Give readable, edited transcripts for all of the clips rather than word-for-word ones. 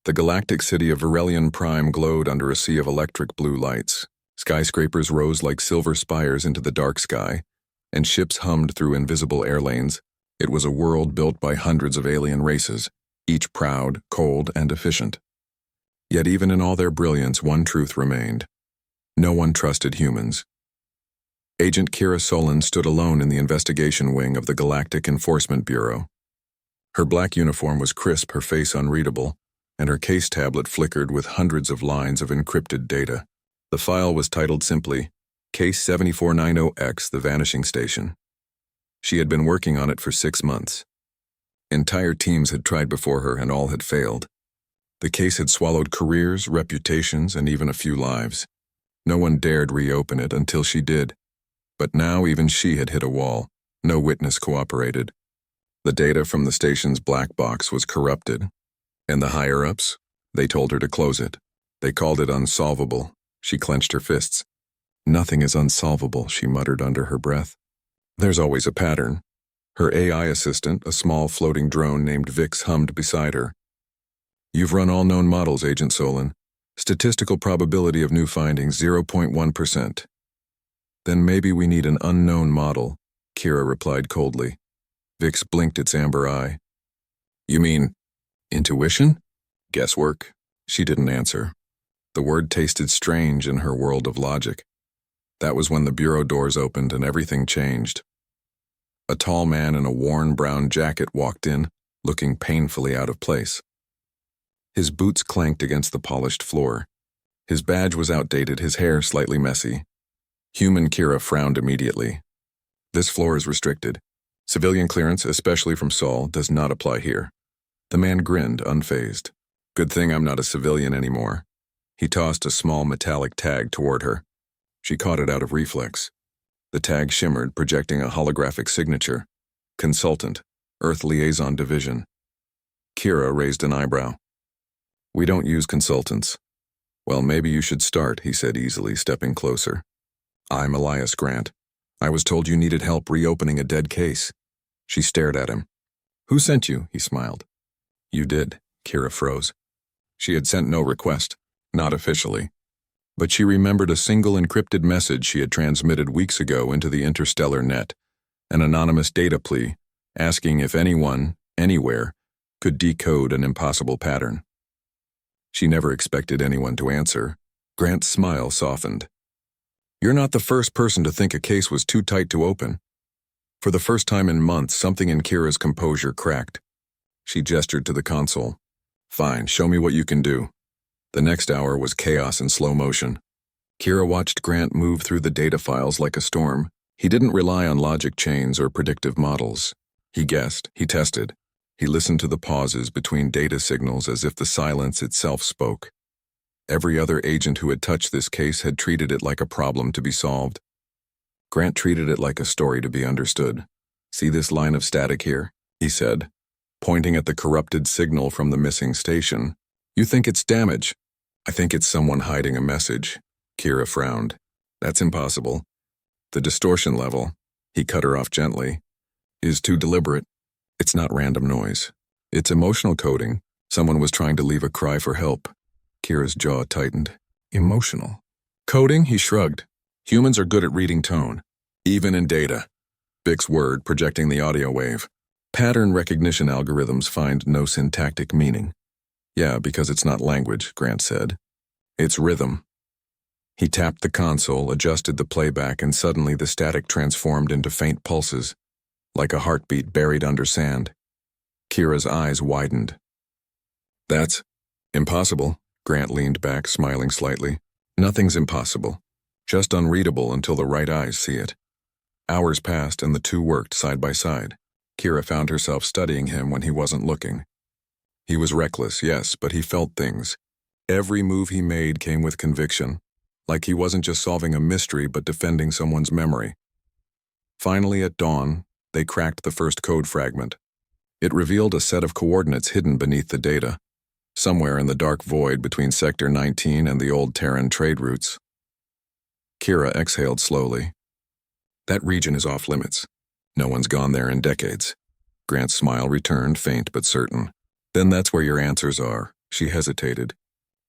The galactic city of Verelion Prime glowed under a sea of electric blue lights. Skyscrapers rose like silver spires into the dark sky, and ships hummed through invisible air lanes. It was a world built by hundreds of alien races, each proud, cold, and efficient. Yet even in all their brilliance, one truth remained. No one trusted humans. Agent Kira Solon stood alone in the investigation wing of the Galactic Enforcement Bureau. Her black uniform was crisp, her face unreadable, and her case tablet flickered with hundreds of lines of encrypted data. The file was titled simply, Case 7490X, The Vanishing Station. She had been working on it for 6 months. Entire teams had tried before her and all had failed. The case had swallowed careers, reputations, and even a few lives. No one dared reopen it until she did. But now even she had hit a wall. No witness cooperated. The data from the station's black box was corrupted. And the higher-ups? They told her to close it. They called it unsolvable. She clenched her fists. Nothing is unsolvable, she muttered under her breath. There's always a pattern. Her AI assistant, a small floating drone named Vix, hummed beside her. You've run all known models, Agent Solon. Statistical probability of new findings, 0.1%. Then maybe we need an unknown model, Kira replied coldly. Vix blinked its amber eye. You mean intuition? Guesswork? She didn't answer. The word tasted strange in her world of logic. That was when the bureau doors opened and everything changed. A tall man in a worn brown jacket walked in, looking painfully out of place. His boots clanked against the polished floor. His badge was outdated, his hair slightly messy. Human Kira frowned immediately. This floor is restricted. Civilian clearance, especially from Sol, does not apply here. The man grinned, unfazed. Good thing I'm not a civilian anymore. He tossed a small metallic tag toward her. She caught it out of reflex. The tag shimmered, projecting a holographic signature. Consultant, Earth Liaison Division. Kira raised an eyebrow. We don't use consultants. Well, maybe you should start, he said easily, stepping closer. I'm Elias Grant. I was told you needed help reopening a dead case. She stared at him. Who sent you? He smiled. You did, Kira froze. She had sent no request, not officially. But she remembered a single encrypted message she had transmitted weeks ago into the interstellar net, an anonymous data plea, asking if anyone, anywhere, could decode an impossible pattern. She never expected anyone to answer. Grant's smile softened. You're not the first person to think a case was too tight to open. For the first time in months, something in Kira's composure cracked. She gestured to the console. Fine, show me what you can do. The next hour was chaos in slow motion. Kira watched Grant move through the data files like a storm. He didn't rely on logic chains or predictive models. He guessed, he tested. He listened to the pauses between data signals as if the silence itself spoke. Every other agent who had touched this case had treated it like a problem to be solved. Grant treated it like a story to be understood. See this line of static here? He said, pointing at the corrupted signal from the missing station. You think it's damage? I think it's someone hiding a message. Kira frowned. That's impossible. The distortion level, he cut her off gently, is too deliberate. It's not random noise. It's emotional coding. Someone was trying to leave a cry for help. Kira's jaw tightened. Emotional. Coding? He shrugged. Humans are good at reading tone, even in data. Vic's word projecting the audio wave. Pattern recognition algorithms find no syntactic meaning. Yeah, because it's not language, Grant said. It's rhythm. He tapped the console, adjusted the playback, and suddenly the static transformed into faint pulses, like a heartbeat buried under sand. Kira's eyes widened. That's impossible. Grant leaned back, smiling slightly. Nothing's impossible. Just unreadable until the right eyes see it. Hours passed and the two worked side by side. Kira found herself studying him when he wasn't looking. He was reckless, yes, but he felt things. Every move he made came with conviction, like he wasn't just solving a mystery but defending someone's memory. Finally, at dawn, they cracked the first code fragment. It revealed a set of coordinates hidden beneath the data, somewhere in the dark void between Sector 19 and the old Terran trade routes. Kira exhaled slowly. That region is off limits. No one's gone there in decades. Grant's smile returned, faint but certain. Then that's where your answers are, She hesitated.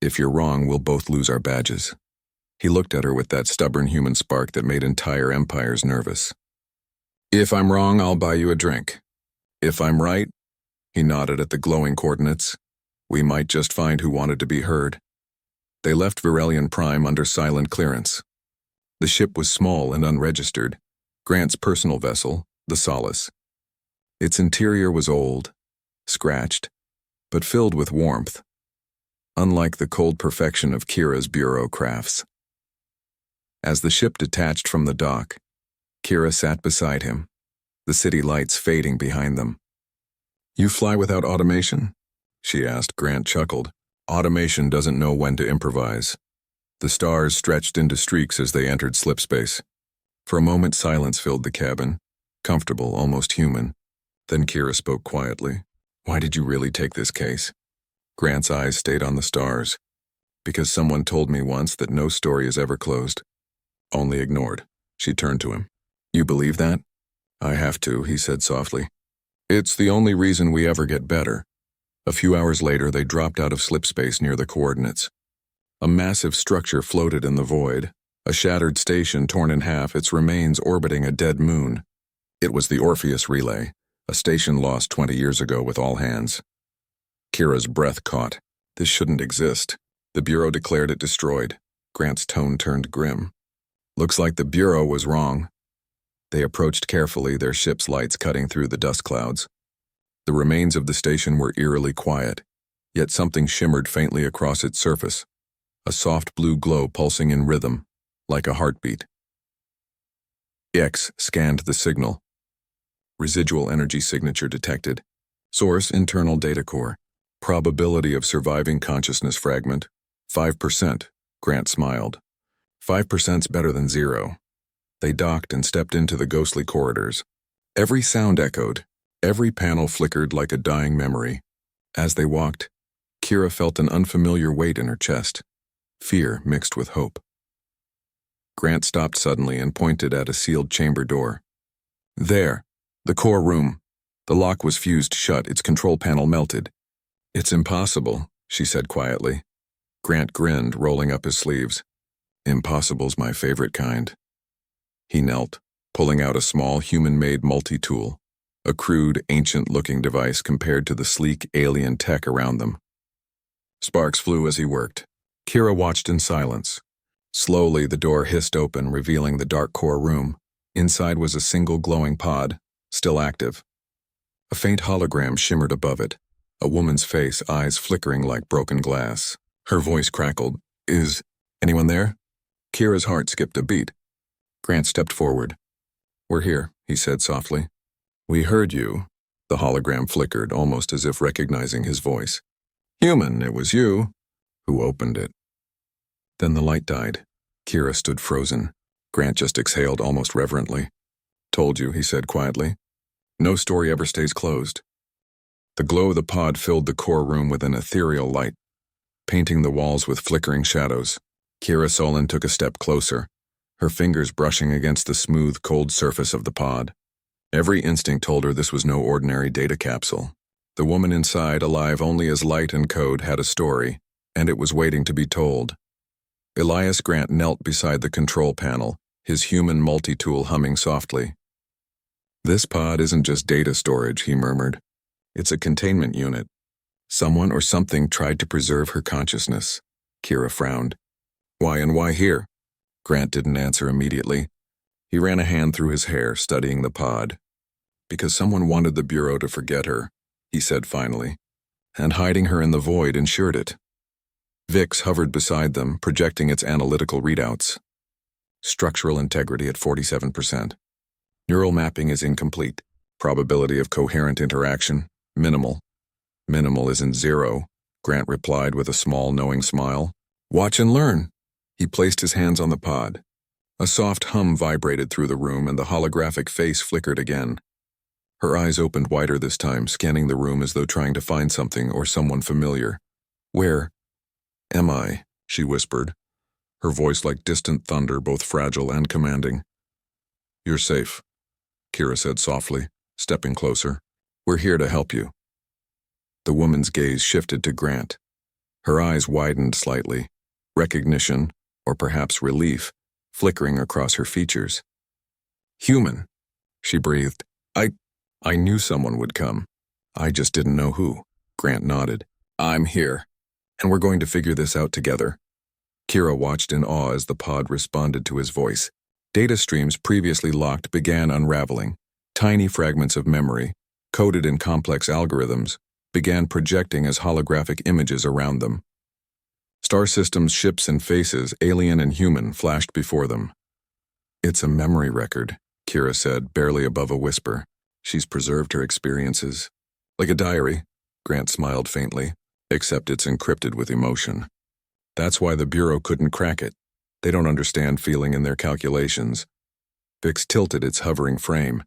If you're wrong, we'll both lose our badges. He looked at her with that stubborn human spark that made entire empires nervous. If I'm wrong, I'll buy you a drink. If I'm right, he nodded at the glowing coordinates, we might just find who wanted to be heard. They left Virelian Prime under silent clearance. The ship was small and unregistered, Grant's personal vessel, the Solace. Its interior was old, scratched, but filled with warmth, unlike the cold perfection of Kira's bureau crafts. As the ship detached from the dock, Kira sat beside him, the city lights fading behind them. You fly without automation? She asked. Grant chuckled. Automation doesn't know when to improvise. The stars stretched into streaks as they entered slipspace. For a moment, silence filled the cabin, comfortable, almost human. Then Kira spoke quietly. Why did you really take this case? Grant's eyes stayed on the stars. Because someone told me once that no story is ever closed, only ignored. She turned to him. You believe that? I have to, he said softly. It's the only reason we ever get better. A few hours later, they dropped out of slipspace near the coordinates. A massive structure floated in the void, a shattered station torn in half, its remains orbiting a dead moon. It was the Orpheus Relay, a station lost 20 years ago with all hands. Kira's breath caught. This shouldn't exist. The Bureau declared it destroyed. Grant's tone turned grim. Looks like the Bureau was wrong. They approached carefully, their ship's lights cutting through the dust clouds. The remains of the station were eerily quiet, yet something shimmered faintly across its surface, a soft blue glow pulsing in rhythm, like a heartbeat. X scanned the signal. Residual energy signature detected. Source internal data core. Probability of surviving consciousness fragment, 5%, Grant smiled. 5%'s better than 0. They docked and stepped into the ghostly corridors. Every sound echoed, every panel flickered like a dying memory. As they walked, Kira felt an unfamiliar weight in her chest, fear mixed with hope. Grant stopped suddenly and pointed at a sealed chamber door. There, the core room. The lock was fused shut, its control panel melted. It's impossible, she said quietly. Grant grinned, rolling up his sleeves. Impossible's my favorite kind. He knelt, pulling out a small human-made multi-tool, a crude, ancient-looking device compared to the sleek alien tech around them. Sparks flew as he worked. Kira watched in silence. Slowly, the door hissed open, revealing the dark core room. Inside was a single glowing pod, still active. A faint hologram shimmered above it, a woman's face, eyes flickering like broken glass. Her voice crackled. Is anyone there? Kira's heart skipped a beat. Grant stepped forward. We're here, he said softly. We heard you. The hologram flickered, almost as if recognizing his voice. Human, it was you. Who opened it? Then the light died. Kira stood frozen. Grant just exhaled almost reverently. Told you, he said quietly. No story ever stays closed. The glow of the pod filled the core room with an ethereal light, painting the walls with flickering shadows. Kira Solon took a step closer, her fingers brushing against the smooth, cold surface of the pod. Every instinct told her this was no ordinary data capsule. The woman inside, alive only as light and code, had a story, and it was waiting to be told. Elias Grant knelt beside the control panel, his human multi-tool humming softly. This pod isn't just data storage, he murmured. It's a containment unit. Someone or something tried to preserve her consciousness. Kira frowned. Why and why here? Grant didn't answer immediately. He ran a hand through his hair, studying the pod. Because someone wanted the Bureau to forget her, he said finally, and hiding her in the void ensured it. Vix hovered beside them, projecting its analytical readouts. Structural integrity at 47%. Neural mapping is incomplete. Probability of coherent interaction, minimal. Minimal isn't 0, Grant replied with a small, knowing smile. Watch and learn. He placed his hands on the pod. A soft hum vibrated through the room and the holographic face flickered again. Her eyes opened wider this time, scanning the room as though trying to find something or someone familiar. Where am I? She whispered, her voice like distant thunder, both fragile and commanding. You're safe, Kira said softly, stepping closer. We're here to help you. The woman's gaze shifted to Grant. Her eyes widened slightly, recognition, or perhaps relief, flickering across her features. "Human," she breathed. I knew someone would come. I just didn't know who." Grant nodded. "I'm here, and we're going to figure this out together." Kira watched in awe as the pod responded to his voice. Data streams previously locked began unraveling. Tiny fragments of memory, coded in complex algorithms, began projecting as holographic images around them. Star systems, ships, and faces, alien and human, flashed before them. "It's a memory record," Kira said, barely above a whisper. "She's preserved her experiences." "Like a diary," Grant smiled faintly, "except it's encrypted with emotion. That's why the Bureau couldn't crack it. They don't understand feeling in their calculations." Vix tilted its hovering frame.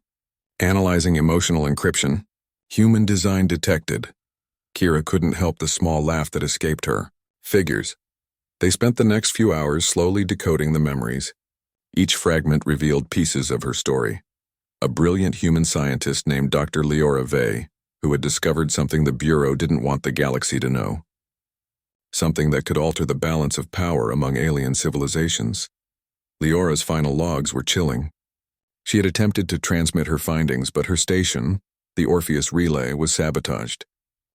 "Analyzing emotional encryption. Human design detected." Kira couldn't help the small laugh that escaped her. "Figures." They spent the next few hours slowly decoding the memories. Each fragment revealed pieces of her story. A brilliant human scientist named Dr. Leora Vey, who had discovered something the Bureau didn't want the galaxy to know. Something that could alter the balance of power among alien civilizations. Leora's final logs were chilling. She had attempted to transmit her findings, but her station, the Orpheus Relay, was sabotaged.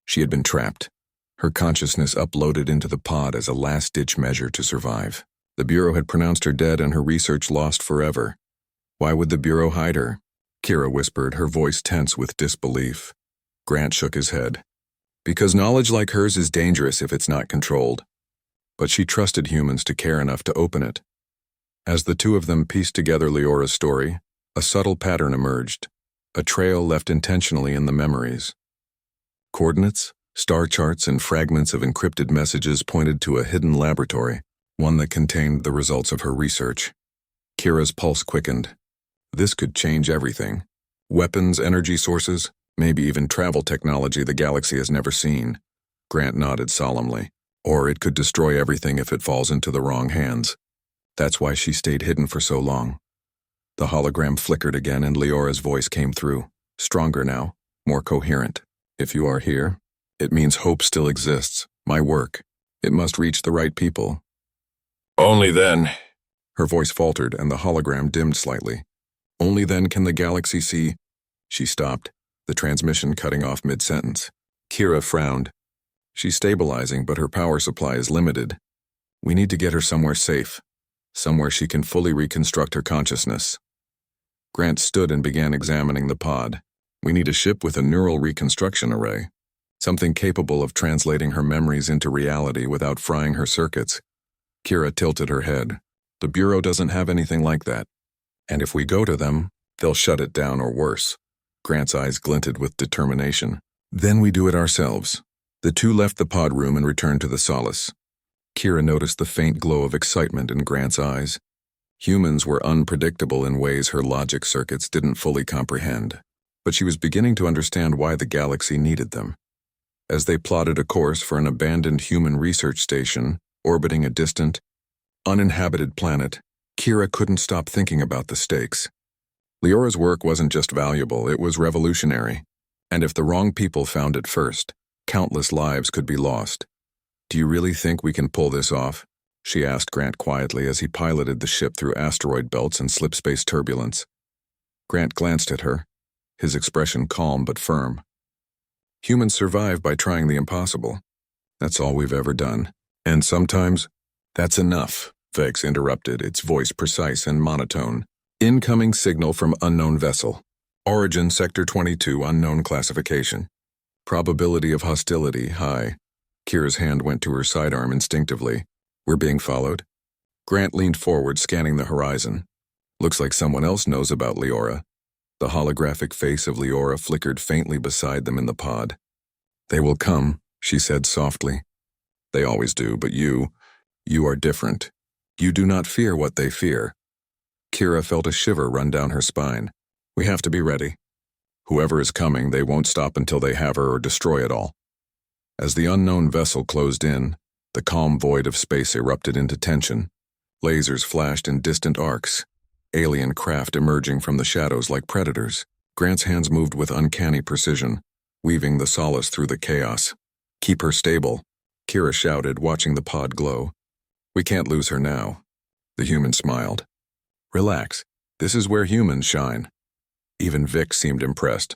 She had been trapped, her consciousness uploaded into the pod as a last-ditch measure to survive. The Bureau had pronounced her dead and her research lost forever. Why would the Bureau hide her? Kira whispered, her voice tense with disbelief. Grant shook his head. "Because knowledge like hers is dangerous if it's not controlled." But she trusted humans to care enough to open it. As the two of them pieced together Leora's story, a subtle pattern emerged, a trail left intentionally in the memories. Coordinates, star charts, and fragments of encrypted messages pointed to a hidden laboratory, one that contained the results of her research. Kira's pulse quickened. This could change everything. Weapons, energy sources, maybe even travel technology the galaxy has never seen. Grant nodded solemnly. Or it could destroy everything if it falls into the wrong hands. That's why she stayed hidden for so long. The hologram flickered again and Leora's voice came through, stronger now, more coherent. "If you are here, it means hope still exists. My work. It must reach the right people." "Only then." Her voice faltered and the hologram dimmed slightly. "Only then can the galaxy see." She stopped, the transmission cutting off mid-sentence. Kira frowned. "She's stabilizing, but her power supply is limited. We need to get her somewhere safe, somewhere she can fully reconstruct her consciousness." Grant stood and began examining the pod. "We need a ship with a neural reconstruction array, something capable of translating her memories into reality without frying her circuits." Kira tilted her head. "The Bureau doesn't have anything like that. And if we go to them, they'll shut it down or worse." Grant's eyes glinted with determination. "Then we do it ourselves." The two left the pod room and returned to the Solace. Kira noticed the faint glow of excitement in Grant's eyes. Humans were unpredictable in ways her logic circuits didn't fully comprehend, but she was beginning to understand why the galaxy needed them. As they plotted a course for an abandoned human research station, orbiting a distant, uninhabited planet, Kira couldn't stop thinking about the stakes. Leora's work wasn't just valuable, it was revolutionary. And if the wrong people found it first, countless lives could be lost. "Do you really think we can pull this off?" she asked Grant quietly as he piloted the ship through asteroid belts and slipspace turbulence. Grant glanced at her, his expression calm but firm. "Humans survive by trying the impossible. That's all we've ever done. And sometimes..." "That's enough," Vex interrupted, its voice precise and monotone. "Incoming signal from unknown vessel. Origin Sector 22, unknown classification. Probability of hostility, high." Kira's hand went to her sidearm instinctively. "We're being followed?" Grant leaned forward, scanning the horizon. "Looks like someone else knows about Leora." The holographic face of Leora flickered faintly beside them in the pod. "They will come," she said softly. "They always do, but you are different. You do not fear what they fear." Kira felt a shiver run down her spine. "We have to be ready. Whoever is coming, they won't stop until they have her or destroy it all." As the unknown vessel closed in, the calm void of space erupted into tension. Lasers flashed in distant arcs, alien craft emerging from the shadows like predators. Grant's hands moved with uncanny precision, weaving the Solace through the chaos. "Keep her stable." Kira shouted, watching the pod glow. "We can't lose her now." The human smiled. "Relax. This is where humans shine." Even Vic seemed impressed.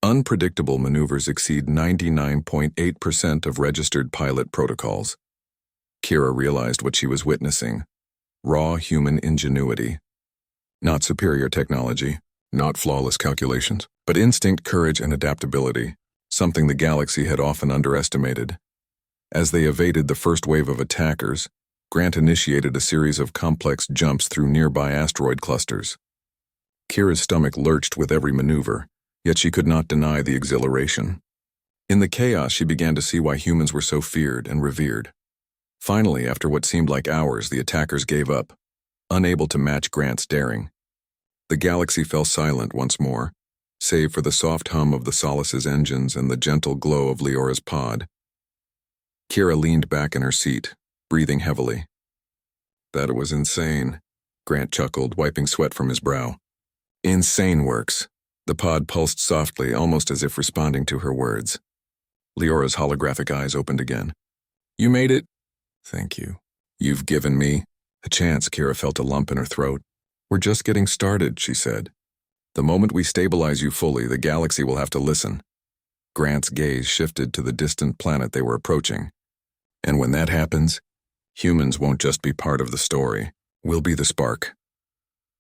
Unpredictable maneuvers exceed 99.8% of registered pilot protocols. Kira realized what she was witnessing. Raw human ingenuity. Not superior technology, not flawless calculations, but instinct, courage, and adaptability, something the galaxy had often underestimated. As they evaded the first wave of attackers, Grant initiated a series of complex jumps through nearby asteroid clusters. Kira's stomach lurched with every maneuver, yet she could not deny the exhilaration. In the chaos, she began to see why humans were so feared and revered. Finally, after what seemed like hours, the attackers gave up, unable to match Grant's daring. The galaxy fell silent once more, save for the soft hum of the Solace's engines and the gentle glow of Leora's pod. Kira leaned back in her seat, breathing heavily. "That was insane," Grant chuckled, wiping sweat from his brow. "Insane works." The pod pulsed softly, almost as if responding to her words. Leora's holographic eyes opened again. "You made it." "Thank you. You've given me a chance." Kira felt a lump in her throat. "We're just getting started," she said. "The moment we stabilize you fully, the galaxy will have to listen." Grant's gaze shifted to the distant planet they were approaching. "And when that happens, humans won't just be part of the story. We'll be the spark."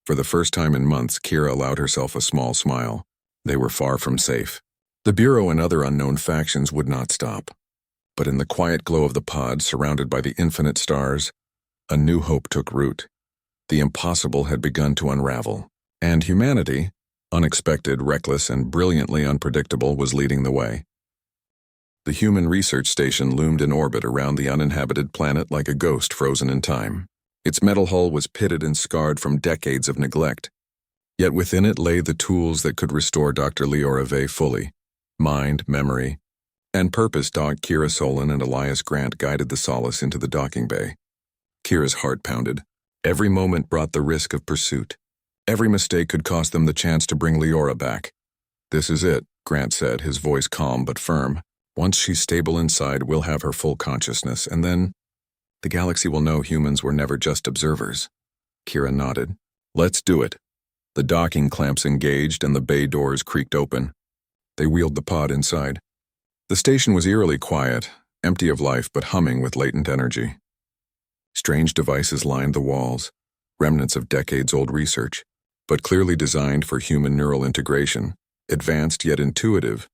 For the first time in months, Kira allowed herself a small smile. They were far from safe. The Bureau and other unknown factions would not stop. But in the quiet glow of the pod, surrounded by the infinite stars, a new hope took root. The impossible had begun to unravel, and humanity, unexpected, reckless, and brilliantly unpredictable, was leading the way. The human research station loomed in orbit around the uninhabited planet like a ghost frozen in time. Its metal hull was pitted and scarred from decades of neglect. Yet within it lay the tools that could restore Dr. Leora Vey fully. Mind, memory, and purpose. Kira Solon and Elias Grant guided the Solace into the docking bay. Kira's heart pounded. Every moment brought the risk of pursuit. Every mistake could cost them the chance to bring Leora back. "This is it," Grant said, his voice calm but firm. "Once she's stable inside, we'll have her full consciousness, and then the galaxy will know humans were never just observers." Kira nodded. "Let's do it." The docking clamps engaged and the bay doors creaked open. They wheeled the pod inside. The station was eerily quiet, empty of life but humming with latent energy. Strange devices lined the walls, remnants of decades-old research, but clearly designed for human neural integration, advanced yet intuitive.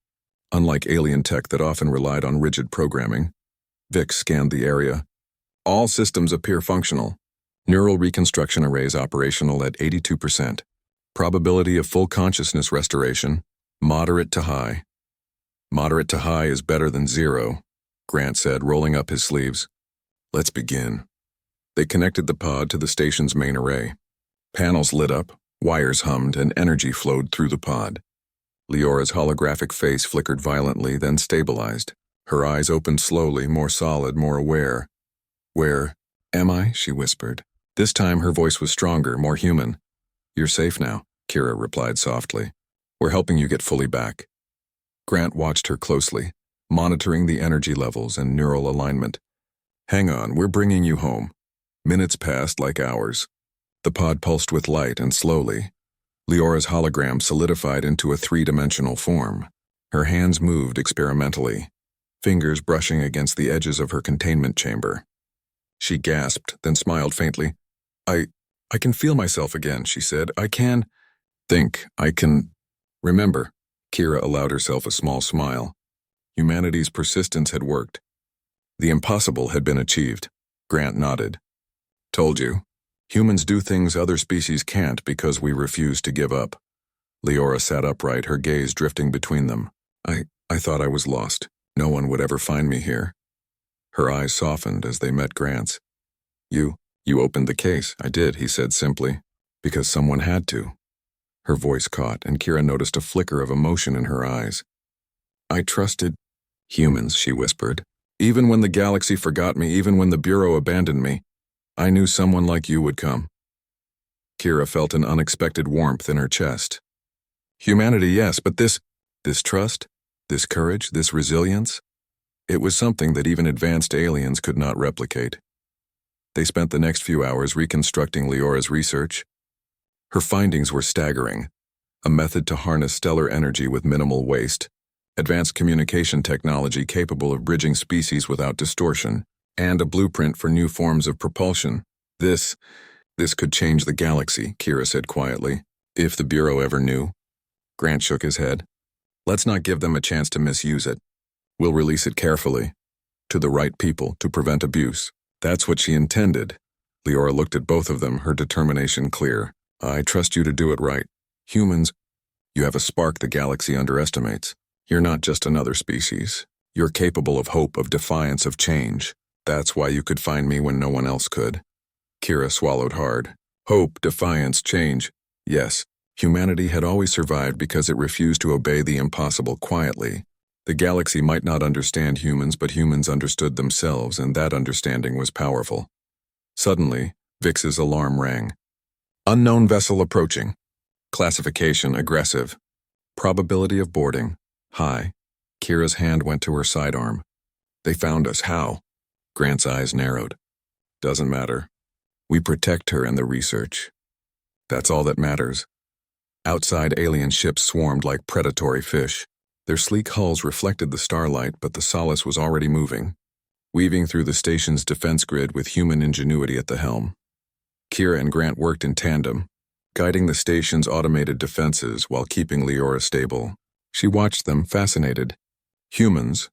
Unlike alien tech that often relied on rigid programming, Vic scanned the area. "All systems appear functional. Neural reconstruction arrays operational at 82%. Probability of full consciousness restoration, moderate to high." "Moderate to high is better than zero," Grant said, rolling up his sleeves. "Let's begin." They connected the pod to the station's main array. Panels lit up, wires hummed, and energy flowed through the pod. Leora's holographic face flickered violently, then stabilized. Her eyes opened slowly, more solid, more aware. "Where am I?" she whispered. This time her voice was stronger, more human. "You're safe now," Kira replied softly. "We're helping you get fully back." Grant watched her closely, monitoring the energy levels and neural alignment. "Hang on, we're bringing you home." Minutes passed like hours. The pod pulsed with light, and slowly, Leora's hologram solidified into a three-dimensional form. Her hands moved experimentally, fingers brushing against the edges of her containment chamber. She gasped, then smiled faintly. I can feel myself again," she said. "I can remember." Kira allowed herself a small smile. Humanity's persistence had worked. The impossible had been achieved. Grant nodded. "Told you. Humans do things other species can't because we refuse to give up." Leora sat upright, her gaze drifting between them. I thought I was lost. No one would ever find me here." Her eyes softened as they met Grant's. You opened the case." "I did," he said simply. "Because someone had to." Her voice caught, and Kira noticed a flicker of emotion in her eyes. "I trusted humans," she whispered. "Even when the galaxy forgot me, even when the Bureau abandoned me, I knew someone like you would come." Kira felt an unexpected warmth in her chest. "Humanity, yes, but this trust, this courage, this resilience, It was something that even advanced aliens could not replicate. They spent the next few hours reconstructing Leora's research. Her findings were staggering: a method to harness stellar energy with minimal waste, advanced communication technology capable of bridging species without distortion, and a blueprint for new forms of propulsion. This could change the galaxy, Kira said quietly. If the Bureau ever knew. Grant shook his head. Let's not give them a chance to misuse it. We'll release it carefully. To the right people, to prevent abuse. That's what she intended. Leora looked at both of them, her determination clear. I trust you to do it right. Humans, you have a spark the galaxy underestimates. You're not just another species. You're capable of hope, of defiance, of change. That's why you could find me when no one else could. Kira swallowed hard. Hope, defiance, change. Yes, humanity had always survived because it refused to obey the impossible quietly. The galaxy might not understand humans, but humans understood themselves, and that understanding was powerful. Suddenly, Vix's alarm rang. Unknown vessel approaching. Classification aggressive. Probability of boarding high. Kira's hand went to her sidearm. They found us. How? Grant's eyes narrowed. Doesn't matter. We protect her and the research. That's all that matters. Outside, alien ships swarmed like predatory fish. Their sleek hulls reflected the starlight, but the Solace was already moving, weaving through the station's defense grid with human ingenuity at the helm. Kira and Grant worked in tandem, guiding the station's automated defenses while keeping Leora stable. She watched them, fascinated. Humans,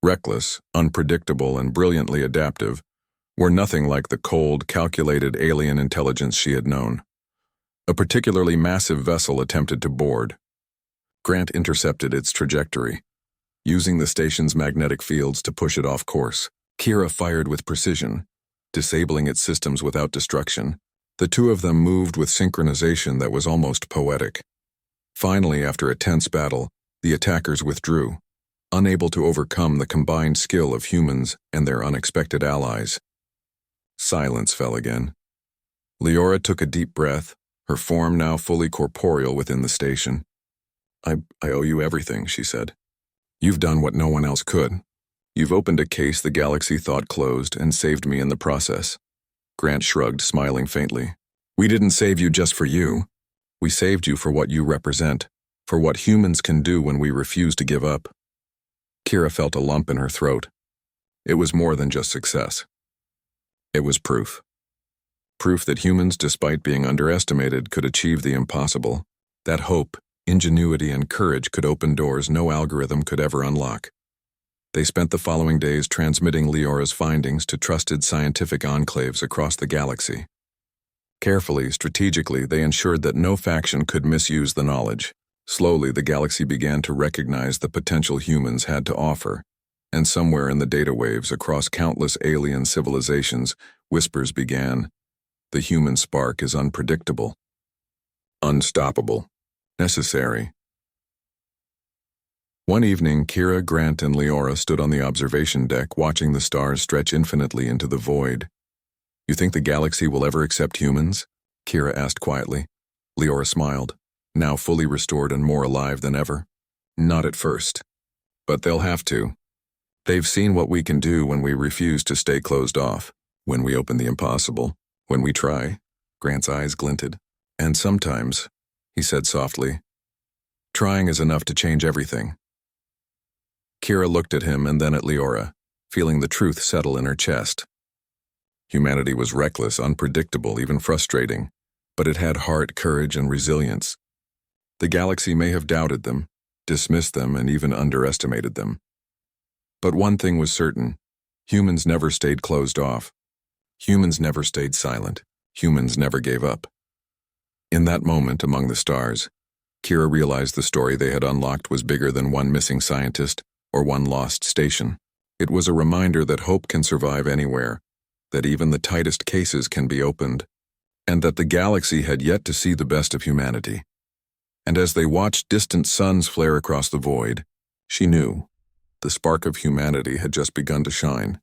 reckless, unpredictable, and brilliantly adaptive, were nothing like the cold, calculated alien intelligence she had known. A particularly massive vessel attempted to board. Grant intercepted its trajectory, using the station's magnetic fields to push it off course. Kira fired with precision, disabling its systems without destruction. The two of them moved with synchronization that was almost poetic. Finally, after a tense battle, the attackers withdrew, unable to overcome the combined skill of humans and their unexpected allies. Silence fell again. Leora took a deep breath, her form now fully corporeal within the station. I owe you everything, she said. You've done what no one else could. You've opened a case the galaxy thought closed and saved me in the process. Grant shrugged, smiling faintly. We didn't save you just for you. We saved you for what you represent, for what humans can do when we refuse to give up. Kira felt a lump in her throat. It was more than just success. It was proof. Proof that humans, despite being underestimated, could achieve the impossible. That hope, ingenuity, and courage could open doors no algorithm could ever unlock. They spent the following days transmitting Leora's findings to trusted scientific enclaves across the galaxy. Carefully, strategically, they ensured that no faction could misuse the knowledge. Slowly, the galaxy began to recognize the potential humans had to offer, and somewhere in the data waves across countless alien civilizations, whispers began. The human spark is unpredictable, unstoppable, necessary. One evening, Kira, Grant, and Leora stood on the observation deck watching the stars stretch infinitely into the void. You think the galaxy will ever accept humans? Kira asked quietly. Leora smiled, now fully restored and more alive than ever. Not at first. But they'll have to. They've seen what we can do when we refuse to stay closed off, when we open the impossible, when we try. Grant's eyes glinted. And sometimes, he said softly, trying is enough to change everything. Kira looked at him and then at Leora, feeling the truth settle in her chest. Humanity was reckless, unpredictable, even frustrating, but it had heart, courage, and resilience. The galaxy may have doubted them, dismissed them, and even underestimated them. But one thing was certain: humans never stayed closed off. Humans never stayed silent. Humans never gave up. In that moment among the stars, Kira realized the story they had unlocked was bigger than one missing scientist or one lost station. It was a reminder that hope can survive anywhere, that even the tightest cases can be opened, and that the galaxy had yet to see the best of humanity. And as they watched distant suns flare across the void, she knew the spark of humanity had just begun to shine.